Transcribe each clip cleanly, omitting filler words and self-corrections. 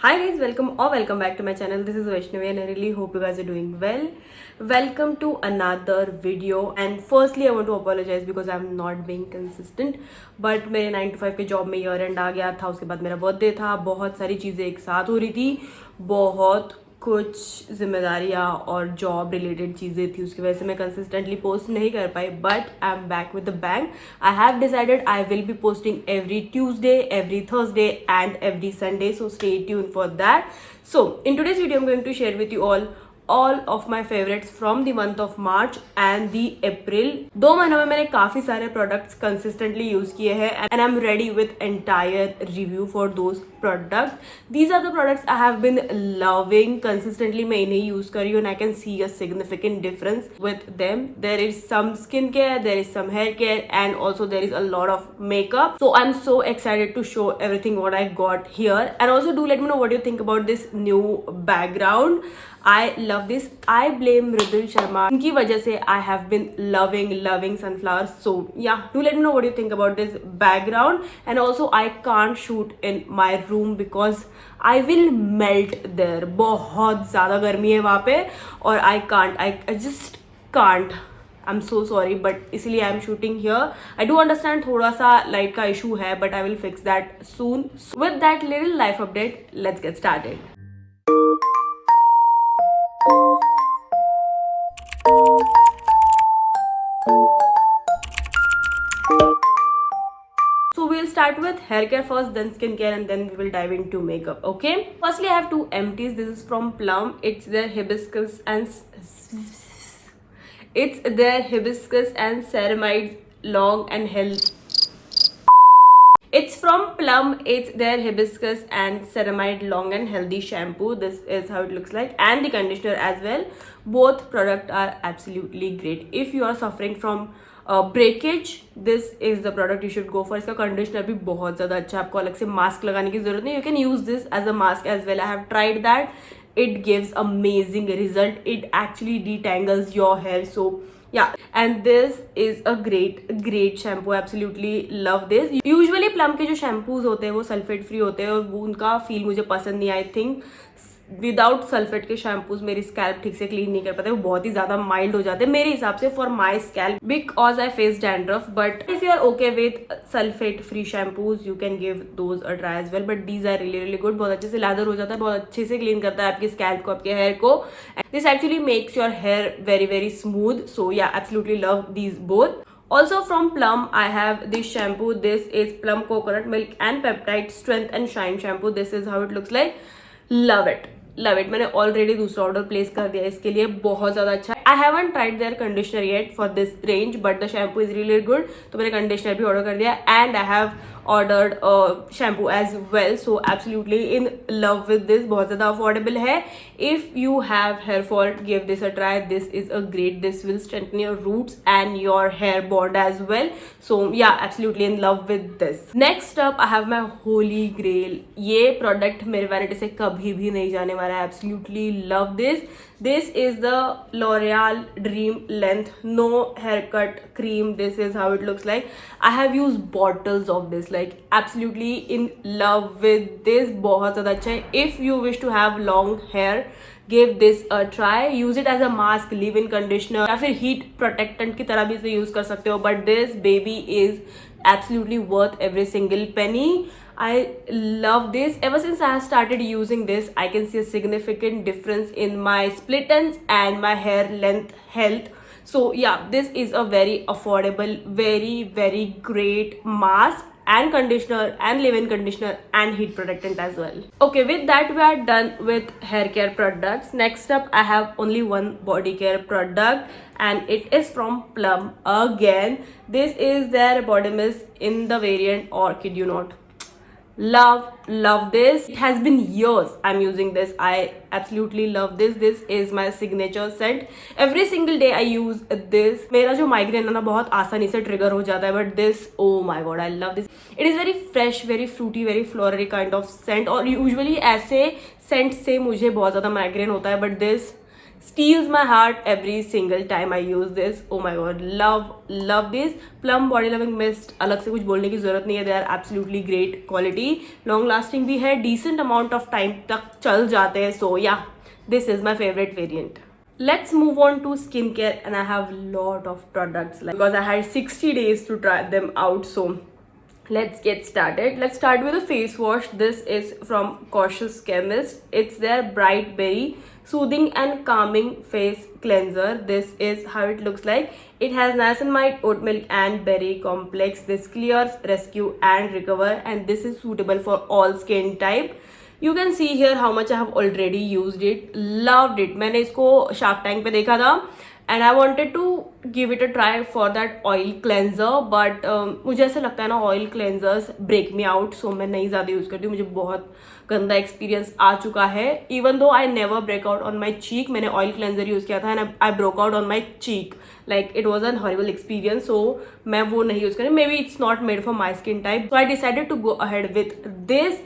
Hi guys, welcome back to my channel. This is Vaishnavi and I really hope you guys are doing well. Welcome to another video and firstly I want to apologize because I'm not being consistent. But मेरे 9 to 5 के job में year and आ गया था, उसके बाद मेरा birthday था, बहुत सारी चीज़ें एक साथ हो रही थी, बहुत कुछ जिम्मेदारियाँ और जॉब रिलेटेड चीज़ें थी, उसकी वजह से मैं कंसिस्टेंटली पोस्ट नहीं कर पाई. But I am back with the bang. I have decided I will be posting every Tuesday, every Thursday and every Sunday, so stay tuned for that. So in today's video I'm going to share with you all of my favorites from the month of March and the April. 2 महीनों में मैंने काफ़ी सारे products consistently use किए हैं and I'm ready with entire review for those products. These are the products I have been loving consistently. मैं इन्हें use कर रही हूँ and I can see a significant difference with them. There is some skincare, there is some hair care and also there is a lot of makeup. So I'm so excited to show everything what I got here. And also do let me know what you think about this new background. I love this. I blame Mridul Sharma. उनकी वजह से I have been loving sunflowers. So yeah, do let me know what you think about this background. And also I can't shoot in my room because I will melt there. बहुत ज़्यादा गर्मी है वहाँ पे और I just can't. I'm so sorry, but इसलिए I'm shooting here. I do understand थोड़ा सा light का issue है, but I will fix that soon. So with that little life update, let's get started. So we'll start with hair care first, then skincare, and then we will dive into makeup. Okay. Firstly, I have two empties. This is from Plum. It's their hibiscus and ceramide long and healthy. It's from Plum. It's their hibiscus and ceramide long and healthy shampoo. This is how it looks like, and the conditioner as well. Both products are absolutely great. If you are suffering from breakage, this is the product you should go for. इसका conditioner भी बहुत ज़्यादा अच्छा है, आपको अलग से mask लगाने की ज़रूरत नहीं. You can use this as a mask as well. I have tried that. It gives amazing result. It actually detangles your hair. So yeah, and this is a great shampoo. Absolutely love this. Usually Plum के जो shampoos होते हैं वो sulphate free होते हैं और वो उनका फील मुझे पसंद नहीं. आई थिंक विदाउट सल्फेट के शैम्पूज मेरी स्कैल्प ठीक से क्लीन नहीं कर पाते, वो बहुत ही ज्यादा माइल्ड हो जाते हैं मेरे हिसाब से for my scalp because I face dandruff. But if you are okay with sulphate free shampoos you can give those a try as well. But these are really good. बहुत अच्छे से लैदर हो जाता है, बहुत अच्छे से क्लीन करता है आपकी स्कैल्प को, आपके हेयर को. This actually makes your hair very smooth. So yeah absolutely love these both. Also from Plum, I have this shampoo. This is Plum Coconut Milk and Peptide Strength and Shine Shampoo. This is how it looks like. Love it. मैंने already दूसरा order place कर दिया इसके लिए, बहुत ज़्यादा अच्छा है. I haven't tried their conditioner yet for this range but the shampoo is really good. तो मैंने कंडीशनर भी ऑर्डर कर दिया and I have ordered shampoo as well. So absolutely in love with this. बहुत ज़्यादा अफोर्डेबल है. If you have hair fall give this a try. This is a great. This will strengthen your roots and your hair bond as well. So yeah absolutely in love with this. Next up I have my holy grail. ये product मेरे vanity से कभी भी नहीं जाने वाला है. Absolutely love this. This is the L'Oreal Dream Length No Haircut Cream. This is how it looks like. I have used bottles of this. Like absolutely in love with this. बहुत ज़्यादा अच्छा है. If you wish to have long hair, give this a try. Use it as a mask, leave-in conditioner या फिर heat protectant की तरह भी इसे use कर सकते हो. But this baby is absolutely worth every single penny. I love this. Ever since I have started using this, I can see a significant difference in my split ends and my hair length health. So yeah, this is a very affordable, very great mask and conditioner and leave-in conditioner and heat protectant as well. Okay, with that we are done with hair care products. Next up I have only one body care product and it is from Plum again. This is their body mist in the variant Orchid. You know, love this. It has been years I'm using this. I absolutely love this. This is my signature scent. Every single day I use this. मेरा जो migraine है ना बहुत आसानी से trigger हो जाता है, but this oh my god I love this. It is very fresh, very fruity, very floral kind of scent. और यूजुअली ऐसे सेंट से मुझे बहुत ज़्यादा माइग्रेन होता है, but this steals my heart every single time I use this. Oh my god, love this. Plum body loving mist, अलग से कुछ बोलने की जरूरत नहीं है. They are absolutely great quality, long lasting भी है, decent amount of time तक चल जाते हैं. So yeah, this is my favorite variant. Let's move on to skincare, and I have lot of products because I had 60 days to try them out. So let's get started. Let's start with a face wash. This is from Cautious Chemist. It's their Bright Berry Soothing and Calming Face Cleanser. This is how it looks like. It has niacinamide, oat milk and berry complex. This clears, rescue and recover, and this is suitable for all skin type. You can see here how much I have already used it. Loved it. मैंने इसको Shark Tank पे देखा था and I wanted to give it a try for that oil cleanser, but मुझे ऐसा लगता है ना, oil cleansers break me out, so मैं नहीं ज़्यादा यूज़ करती हूँ. मुझे बहुत गंदा एक्सपीरियंस आ चुका है. Even though I never break out on my cheek, मैंने oil cleanser यूज़ किया था and I broke out on my cheek. Like it was a horrible experience, so मैं वो नहीं यूज़ करूँ. Maybe it's not made for my skin type, so I decided to go ahead with this.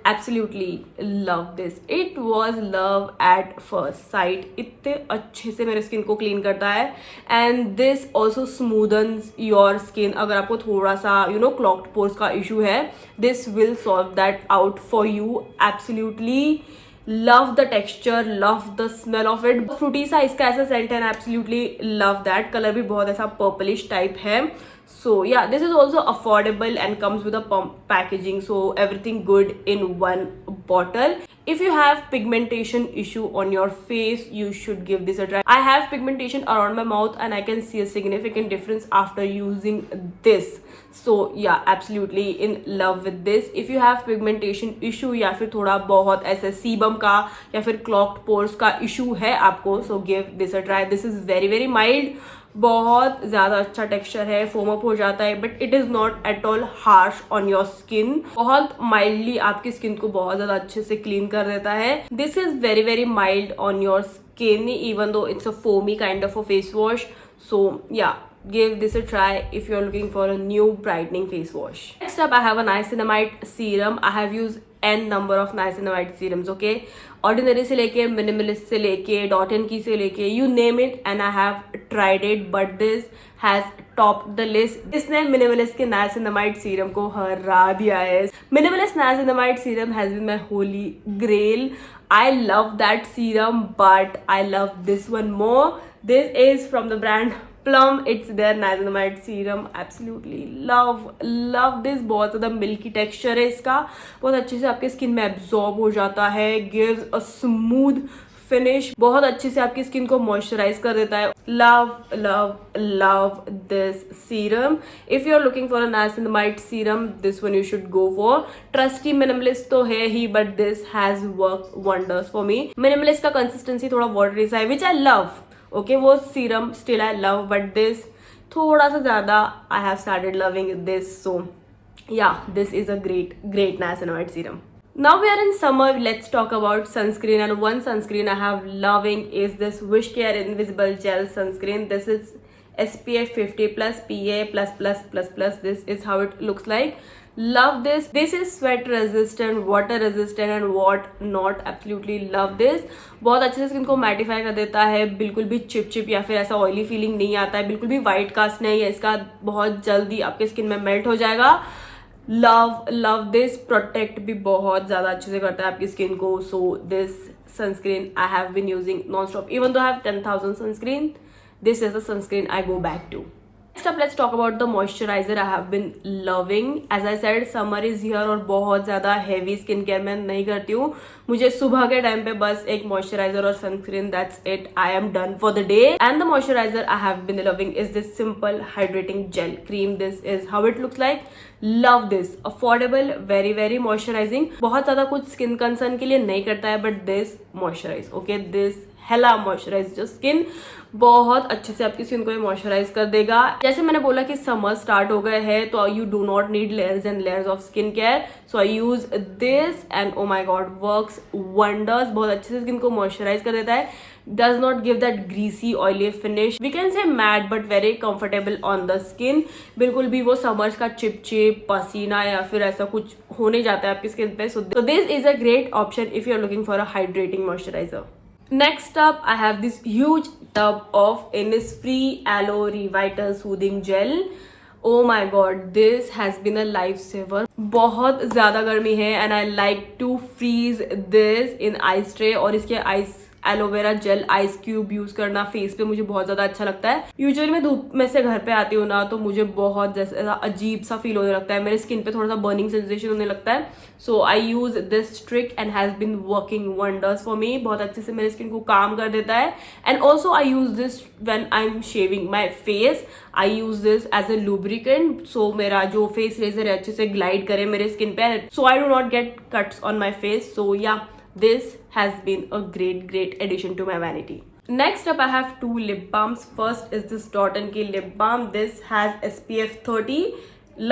Absolutely love this. It was love at first sight. इतने अच्छे से मेरे skin को clean करता है and this also smoothens your skin. अगर आपको थोड़ा सा clogged pores का issue है, this will solve that out for you. Absolutely love the texture, love the smell of it. Fruity सा इसका ऐसा सेंट है, absolutely love that. कलर भी बहुत ऐसा पर्पलिश टाइप है. So yeah, this is also affordable and comes with a pump packaging, so everything good in one bottle. If you have pigmentation issue on your face, you should give this a try. I have pigmentation around my mouth and I can see a significant difference after using this. So yeah, absolutely in love with this. If you have pigmentation issue या फिर थोड़ा बहुत ऐसे sebum का या फिर clogged pores का issue है आपको, so give this a try. This is very very mild. बहुत ज़्यादा अच्छा टेक्सचर है, फोम अप हो जाता है, but it is not at all harsh on your skin. बहुत माइल्डली आपकी स्किन को बहुत ज़्यादा अच्छे से क्लीन कर देता है. This is very very mild on your skin, even though it's a foamy kind of a face wash. So yeah, give this a try if you're looking for a new brightening face wash. Next up, I have a niacinamide serum. I have used n number of niacinamide serums. Okay, ordinary से लेके minimalist से लेके Dot&Key से लेके you name it, and I have tried it, but this has topped the list. इसने minimalist के niacinamide serum को हरा दिया है. Minimalist niacinamide serum has been my holy grail. I love that serum, but I love this one more. This is from the brand Plum. It's their niacinamide serum. Absolutely love this. बहुत ज़्यादा milky texture है इसका, बहुत अच्छे से आपके skin में absorb हो जाता है. गिव्स अ स्मूथ फिनिश, बहुत अच्छे से आपकी स्किन को मॉइस्चराइज कर देता है. Love this serum. If you are looking for a niacinamide serum, this one you should go for. Trusty Minimalist तो है ही, but this has work wonders for me. Minimalist का कंसिस्टेंसी थोड़ा वाटरी सा है, विच आई लव. ओके, वो serum still I love, but this थोड़ा सा ज़्यादा I have started loving this. So yeah, this is a great niacinamide serum. Now we are in summer, let's talk about sunscreen, and one sunscreen I have loving is this Wishcare Invisible Gel Sunscreen. This is SPF 50 plus PA++++. This is how it looks like. Love this. This is sweat resistant, water resistant and what not. Absolutely love this. बहुत अच्छे से skin को mattify कर देता है, बिल्कुल भी chip या फिर ऐसा ऑयली फीलिंग नहीं आता है, बिल्कुल भी वाइट कास्ट नहीं है इसका, बहुत जल्दी आपके स्किन में मेल्ट हो जाएगा. Love this. प्रोटेक्ट भी बहुत ज़्यादा अच्छे से करता है आपकी स्किन को. So this sunscreen I have been using non stop. Even though I have 10,000 sunscreen, this is the sunscreen I go back to. Next up, let's talk about the moisturizer I have been loving. As I said, summer is here और बहुत ज़्यादा heavy skin care मैं नहीं करती हूँ. मुझे सुबह के टाइम पे बस एक moisturizer और sunscreen, that's it. I am done for the day. And the moisturizer I have been loving is this simple hydrating gel cream. This is how it looks like. Love this. Affordable, very very moisturizing. बहुत ज़्यादा कुछ skin concern के लिए नहीं करता है, but this moisturize. Okay, this hella moisturize जो skin बहुत अच्छे से आपकी स्किन को ये मॉइस्चराइज कर देगा. जैसे मैंने बोला कि समर स्टार्ट हो गए हैं, तो you do not need layers and layers of skin care. So I use this and oh my God, works wonders. बहुत अच्छे से स्किन को मॉइस्चराइज कर देता है. does not give that greasy oily finish. We can say matte but very comfortable on the skin. बिल्कुल भी वो समर्स का चिप पसीना या फिर ऐसा कुछ होने जाता है आपकी स्किन पे. So this is a great option if you are looking for a hydrating moisturizer. Next up, I have this huge tub of Innisfree Aloe Revital Soothing Gel. Oh my god, this has been a lifesaver. बहुत ज़्यादा गर्मी है and I like to freeze this in ice tray और इसके ice aloe vera gel ice cube use करना face पे मुझे बहुत ज्यादा अच्छा लगता है. यूजुअली मैं धूप में से घर पे आती हूँ ना, तो मुझे बहुत जैसा अजीब सा फील होने लगता है, मेरे स्किन पे थोड़ा सा बर्निंग सेंसेशन होने लगता है. So I use this trick and has been working wonders for me. बहुत अच्छे से मेरे स्किन को काम कर देता है. And also I use this when I am shaving my face. I use this as a lubricant, so मेरा जो फेस रेजर है अच्छे से ग्लाइड करे मेरे स्किन पे, so I do not get cuts on my face. So yeah, this has been a great addition to my vanity. Next up, I have two lip balms. First is this Dot & Key lip balm. This has SPF 30.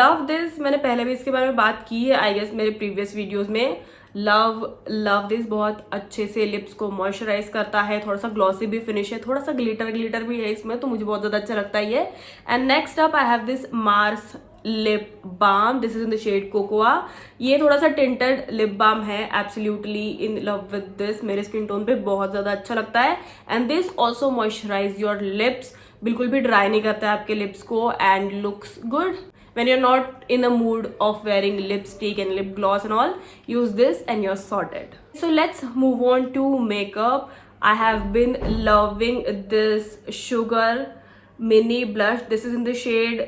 Love this. मैंने पहले भी इसके बारे में बात की है I guess मेरे प्रीवियस वीडियोस में. Love this. बहुत अच्छे से लिप्स को मॉइस्चराइज करता है, थोड़ा सा ग्लॉसी भी फिनिश है, थोड़ा सा ग्लिटर भी है इसमें, तो मुझे बहुत ज्यादा अच्छा लगता है ये. And next up I have this Mars lip balm. This is in the shade cocoa. ये थोड़ा सा टिंटेड लिप बाम है. Absolutely in love with this. मेरे स्किन टोन पे बहुत ज्यादा अच्छा लगता है. And this also moisturize your lips. बिल्कुल भी ड्राई नहीं करता है आपके लिप्स को and looks good. When you're not in a mood of wearing lipstick and lip gloss and all, use this and you're sorted. So let's move on to makeup. I have been loving this Sugar mini blush. This is in the shade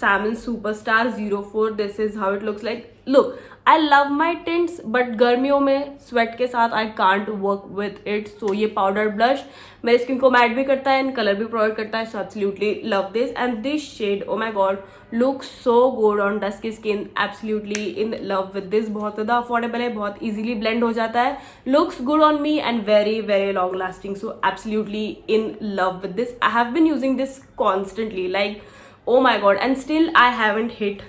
Salmon Superstar 04. This is how it looks like. Look, I love my tints, but गर्मियों में sweat के साथ I can't work with it. So ये powder blush मेरे skin को matte भी करता है एंड कलर भी प्रोवाइड करता है. So absolutely love this. And this shade, oh my God, look so good on dusky skin. Absolutely in love with this. बहुत ज़्यादा अफोर्डेबल है, बहुत इजीली ब्लेंड हो जाता है, looks good on me and very long lasting. So absolutely in love with this. I have been using this constantly, like oh my god, and still I haven't hit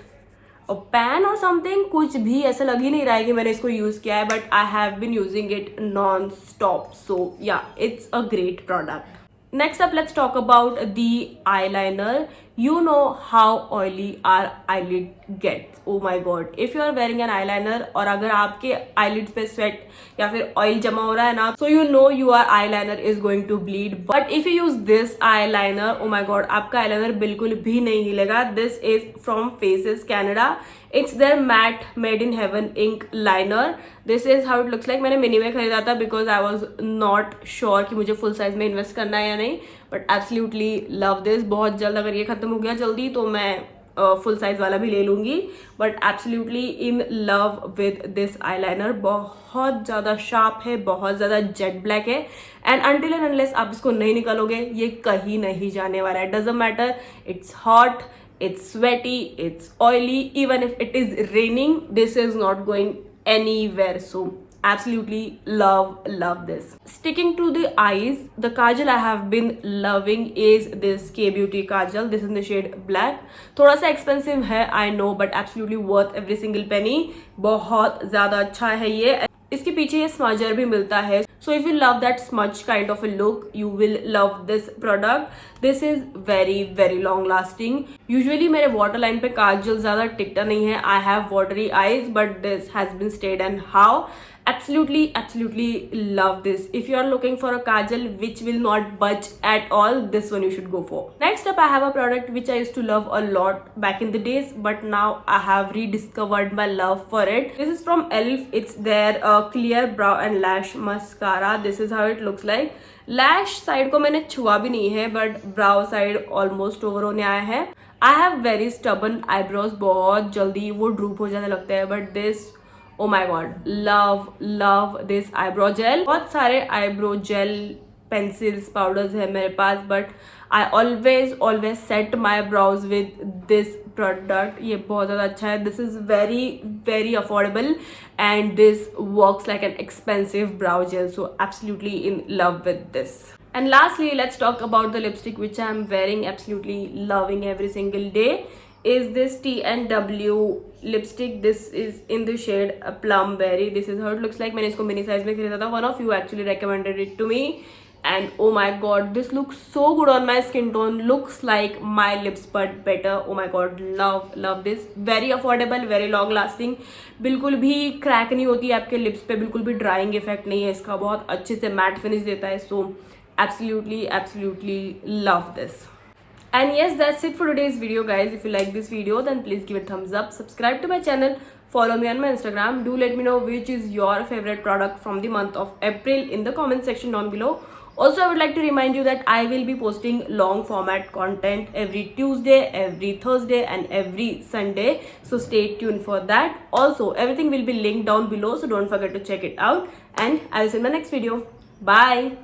a pan or something. कुछ भी ऐसा लग ही नहीं रहा है कि मैंने इसको यूज किया है, but I have been using it non-stop. So yeah, it's a great product. Next up, let's talk about the eyeliner. You know how oily our eyelid gets. Oh my god, if you are wearing an eyeliner और अगर आपके eyelids पे sweat या फिर oil जमा हो रहा है ना, so you know your eyeliner is going to bleed. But if you use this eyeliner, oh my god, आपका eyeliner बिल्कुल भी नहीं हिलेगा. This is from Faces Canada. It's their matte made in heaven ink liner. This is how it looks like. मैंने mini में खरीदा था because I was not sure कि मुझे फुल साइज में इन्वेस्ट करना है या नहीं, बट एब्सोल्युटली लव दिस. बहुत जल्द अगर ये खत्म हो गया जल्दी तो मैं फुल साइज वाला भी ले लूंगी, but absolutely in love with this eyeliner. बहुत ज़्यादा शार्प है, बहुत ज़्यादा जेट ब्लैक है, एंड अनटिल एंड अनलेस आप इसको नहीं निकालोगे ये कहीं नहीं जाने वाला है. Doesn't matter, it's hot, it's sweaty, it's oily, even if it is raining, this is not going anywhere. So absolutely love this. Sticking to the eyes, the kajal I have been loving is this K Beauty kajal. This is in the shade black. थोड़ा सा expensive है I know, but absolutely worth every single penny. बहुत ज़्यादा अच्छा है ये. इसके पीछे ये स्मजर भी मिलता है. So if you love that smudge kind of a look, you will love this product. This is very long lasting. Usually मेरे waterline पे काजल ज़्यादा टिकता नहीं है. I have watery eyes, but this has been stayed. And how? Absolutely love this. If you are looking for a kajal which will not budge at all, this one you should go for. Next up, I have a product which I used to love a lot back in the days, but now I have rediscovered my love for it. This is from ELF. It's their clear brow and lash mascara. This is how it looks like. Lash side को मैंने छुआ भी नहीं है, but brow side almost over होने आया है. I have very stubborn eyebrows. बहुत जल्दी वो ड्रूप हो जाने लगते हैं, but this, oh my god, love this eyebrow gel. बहुत सारे eyebrow gel pencils powders है मेरे पास, but I always set my brows with this product. ये बहुत ज़्यादा अच्छा है. This is very affordable and this works like an expensive brow gel. So absolutely in love with this. And lastly, let's talk about the lipstick which I'm wearing, absolutely loving every single day. Is this T&W lipstick. This is in the shade Plum Berry. This is how it looks like. मैंने इसको mini size में खरीदा था. One of you actually recommended it to me. and oh my god, this looks so good on my skin tone, looks like my lips but better. Oh my god, love this. Very affordable, very long lasting, बिल्कुल भी crack नहीं होती है आपके lips पे, बिल्कुल भी drying effect नहीं है इसका, बहुत अच्छे से मैट फिनिश देता है. सो absolutely love this. And yes, that's it for today's video, guys. If you like this video, then please give it a thumbs up, subscribe to my channel, follow me on my Instagram. Do let me know which is your favorite product from the month of April in the comment section down below. Also, I would like to remind you that I will be posting long format content every Tuesday, every Thursday and every Sunday, so stay tuned for that. Also, everything will be linked down below, so don't forget to check it out, and I'll see you in my next video. Bye.